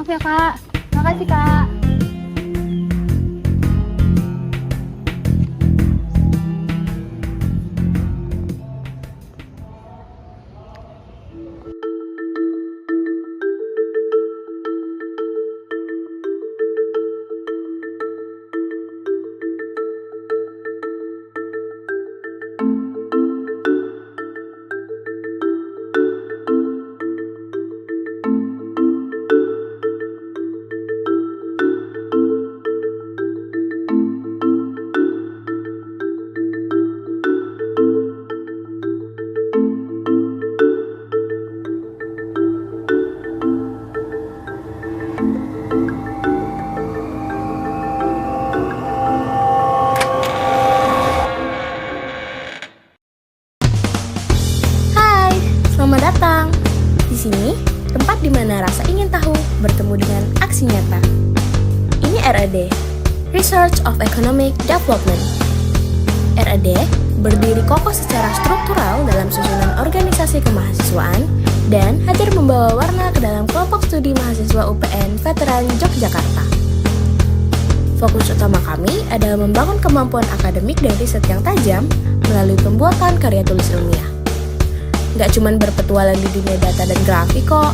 Maaf ya Kak. Makasih Kak. Hai, selamat datang. Di sini, tempat di mana rasa ingin tahu bertemu dengan aksi nyata. Ini RED, Research of Economic Development. RED berdiri kokoh secara struktural dalam susunan organisasi kemahasiswaan dan hadir membawa warna ke dalam kelompok studi mahasiswa UPN Veteran Yogyakarta. Fokus utama kami adalah membangun kemampuan akademik dan riset yang tajam melalui pembuatan karya tulis ilmiah. Nggak cuma berpetualang di dunia data dan grafik kok,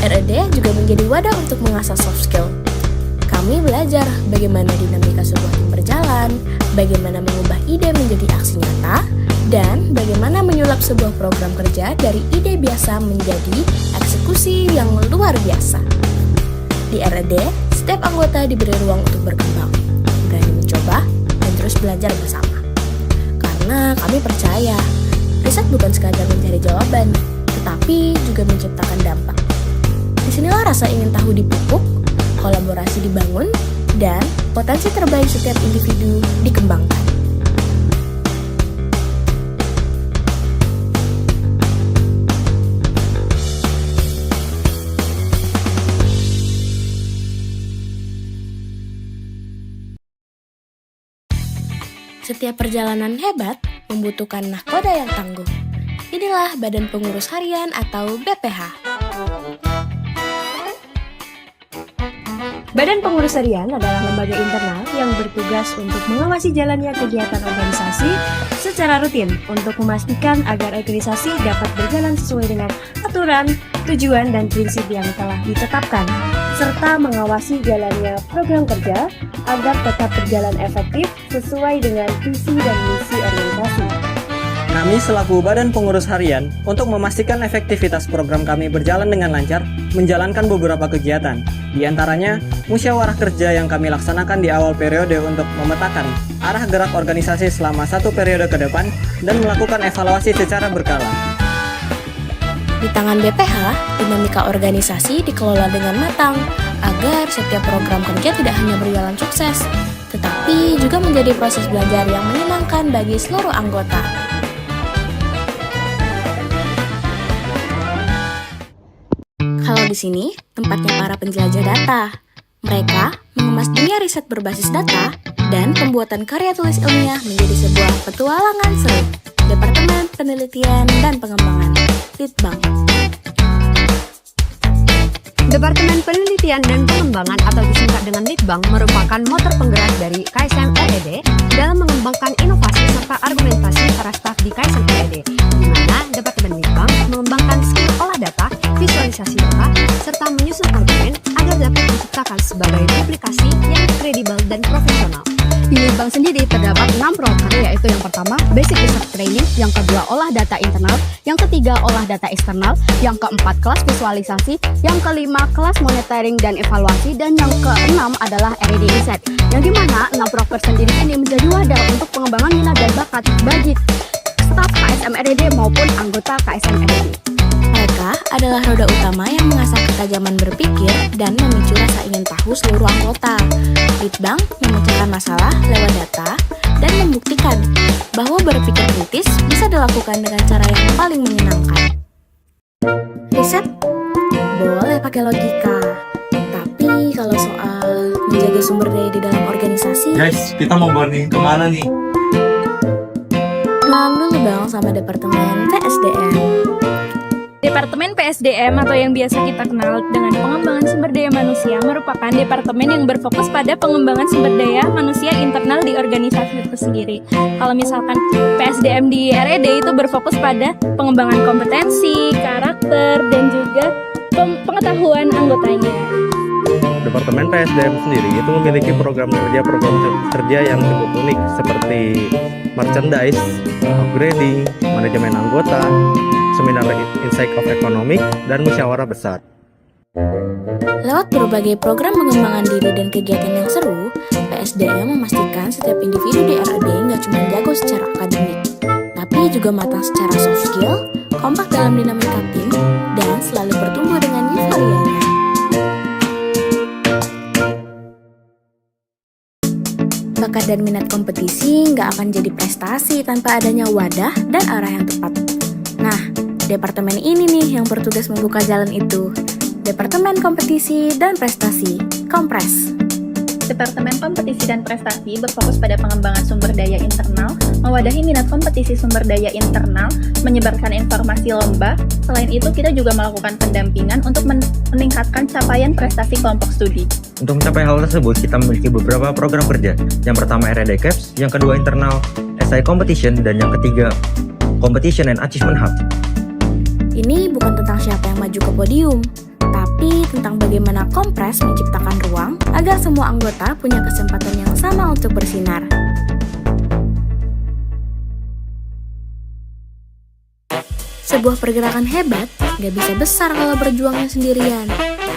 RED juga menjadi wadah untuk mengasah soft skill. Kami belajar bagaimana dinamika sebuah tim berjalan, bagaimana mengubah ide menjadi aksi nyata, dan bagaimana menyulap sebuah program kerja dari ide biasa menjadi eksekusi yang luar biasa. Di RED, setiap anggota diberi ruang untuk berkembang, berani mencoba, dan terus belajar bersama. Karena kami percaya, riset bukan sekadar mencari jawaban, tetapi juga menciptakan dampak. Disinilah rasa ingin tahu dipupuk, kolaborasi dibangun, dan potensi terbaik setiap individu dikembangkan. Setiap perjalanan hebat membutuhkan nahkoda yang tangguh. Inilah Badan Pengurus Harian atau BPH. Badan Pengurus Harian adalah lembaga internal yang bertugas untuk mengawasi jalannya kegiatan organisasi secara rutin untuk memastikan agar organisasi dapat berjalan sesuai dengan aturan, tujuan, dan prinsip yang telah ditetapkan, serta mengawasi jalannya program kerja agar tetap berjalan efektif sesuai dengan visi dan misi organisasi. Kami selaku Badan Pengurus Harian untuk memastikan efektivitas program kami berjalan dengan lancar, menjalankan beberapa kegiatan. Di antaranya, musyawarah kerja yang kami laksanakan di awal periode untuk memetakan arah gerak organisasi selama satu periode ke depan dan melakukan evaluasi secara berkala. Di tangan BPH, dinamika organisasi dikelola dengan matang agar setiap program kerja tidak hanya berjalan sukses, tetapi juga menjadi proses belajar yang menyenangkan bagi seluruh anggota. Kalau di sini, tempatnya para penjelajah data. Mereka mengemas dunia riset berbasis data dan pembuatan karya tulis ilmiah menjadi sebuah petualangan seru. Departemen Penelitian dan Pengembangan, Litbang. Departemen Penelitian dan Pengembangan atau disingkat dengan Litbang merupakan motor penggerak dari KSM RED dalam mengembangkan inovasi serta argumentasi para staf di KSM RED, di mana Departemen Litbang mengembangkan skill olah data, visualisasi data, serta menyusun argumen agar dapat diciptakan sebagai publikasi yang kredibel dan profesional. Di Litbang sendiri terdapat 6 program, yaitu yang pertama Basic Research Training, yang kedua olah data internal, yang ketiga olah data eksternal, yang keempat kelas visualisasi, yang kelima kelas monitoring dan evaluasi, dan yang keenam adalah RED Research, yang dimana 6 proker sendiri ini menjadi wadah untuk pengembangan minat dan bakat bagi staf KSM RED maupun anggota KSM RED. Mereka adalah roda utama yang mengasah ketajaman berpikir dan memicu rasa ingin tahu seluruh anggota. Litbang memecahkan masalah lewat data dan membuktikan bahwa berpikir kritis bisa dilakukan dengan cara yang paling menyenangkan. Riset boleh pakai logika, tapi kalau soal menjaga sumber daya di dalam organisasi, Guys, kita mau bonding kemana nih? lalu dulu dong sama Departemen PSDM. Departemen PSDM atau yang biasa kita kenal dengan pengembangan sumber daya manusia merupakan departemen yang berfokus pada pengembangan sumber daya manusia internal di organisasi itu sendiri. Kalau misalkan PSDM di RED itu berfokus pada pengembangan kompetensi, karakter, dan juga pengetahuan anggotanya. Departemen PSDM sendiri itu memiliki program kerja yang cukup unik seperti merchandise, upgrading, manajemen anggota, seminar Insight of Economic, dan musyawarah besar. Lewat berbagai program pengembangan diri dan kegiatan yang seru, PSDM memastikan setiap individu di RED nggak cuma jago secara akademik, tapi juga matang secara soft skill, kompak dalam dinamika tim, dan selalu bertumbuh dengan euforianya. Bakat dan minat kompetisi nggak akan jadi prestasi tanpa adanya wadah dan arah yang tepat. Nah, departemen ini nih yang bertugas membuka jalan itu. Departemen Kompetisi dan Prestasi, Kompres. Departemen Kompetisi dan Prestasi berfokus pada pengembangan sumber daya internal, mewadahi minat kompetisi sumber daya internal, menyebarkan informasi lomba. Selain itu, kita juga melakukan pendampingan untuk meningkatkan capaian prestasi kelompok studi. Untuk mencapai hal tersebut, kita memiliki beberapa program kerja. Yang pertama RED Caps, yang kedua internal SI Competition, dan yang ketiga Competition and Achievement Hub. Ini bukan tentang siapa yang maju ke podium, tapi tentang bagaimana Kompres menciptakan ruang agar semua anggota punya kesempatan yang sama untuk bersinar. Sebuah pergerakan hebat gak bisa besar kalau berjuangnya sendirian.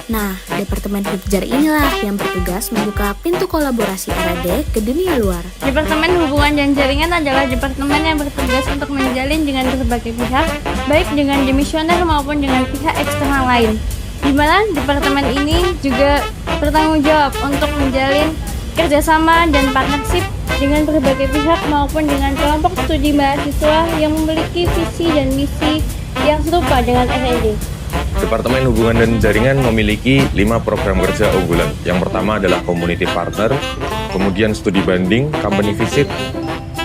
Nah, Departemen Hubjar inilah yang bertugas membuka pintu kolaborasi RED ke dunia luar. Departemen Hubungan dan Jaringan adalah departemen yang bertugas untuk menjalin dengan berbagai pihak, baik dengan demisioner maupun dengan pihak eksternal lain. Di mana departemen ini juga bertanggung jawab untuk menjalin kerjasama dan partnership dengan berbagai pihak maupun dengan kelompok studi mahasiswa yang memiliki visi dan misi yang serupa dengan RED. Departemen Hubungan dan Jaringan memiliki 5 program kerja unggulan. Yang pertama adalah Community Partner, kemudian Studi Banding, Company Visit,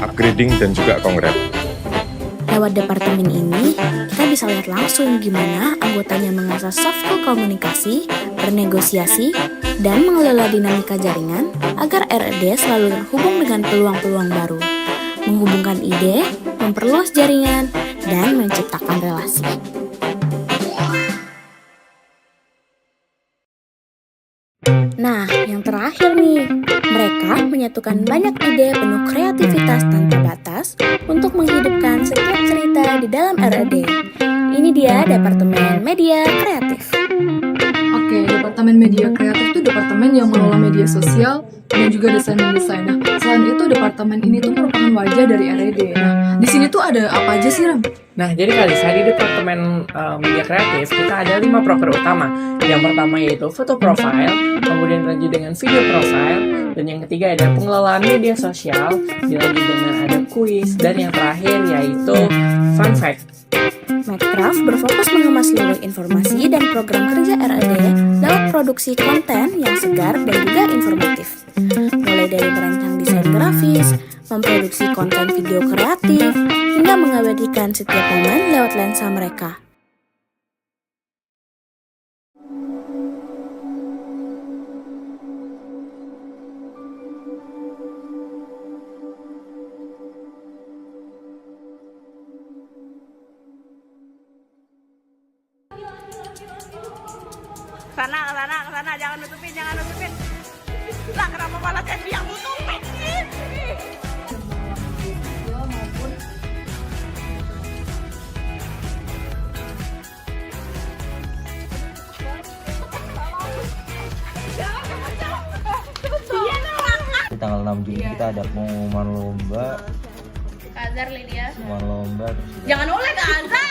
Upgrading, dan juga Kongres. Lewat departemen ini, kita bisa lihat langsung gimana anggotanya mengasah soft skill komunikasi, bernegosiasi, dan mengelola dinamika jaringan agar RED selalu terhubung dengan peluang-peluang baru, menghubungkan ide, memperluas jaringan, dan menciptakan relasi. Nah, yang terakhir nih, mereka menyatukan banyak ide penuh kreativitas tanpa batas untuk menghidupkan setiap cerita di dalam RED. Ini dia Departemen Media Kreatif. Oke, Departemen Media Kreatif itu departemen yang mengelola media sosial dan juga desain mendesain. Nah, selain itu departemen ini tuh merupakan wajah dari RED. Nah, di sini tuh ada apa aja sih, Ram? Nah, jadi kali saya di Departemen Media Kreatif, kita ada 5 proker utama. Yang pertama yaitu foto profile, kemudian lanjut dengan video profile, dan yang ketiga ada pengelolaan media sosial, dilanjut dengan ada kuis, dan yang terakhir yaitu fun fact. Medcraft berfokus mengemas seluruh informasi dan program kerja RED lewat produksi konten yang segar dan juga informatif. Mulai dari merancang desain grafis, memproduksi konten video kreatif, hingga mengabadikan setiap momen lewat lensa mereka. Kesana, jangan nutupin. Lah, kenapa malah jadi yang nutupin sih? Di tanggal 6 Juni kita ada pengumuman lomba. Azhar Lydia. Lomba. Jangan oleh ke Azhar.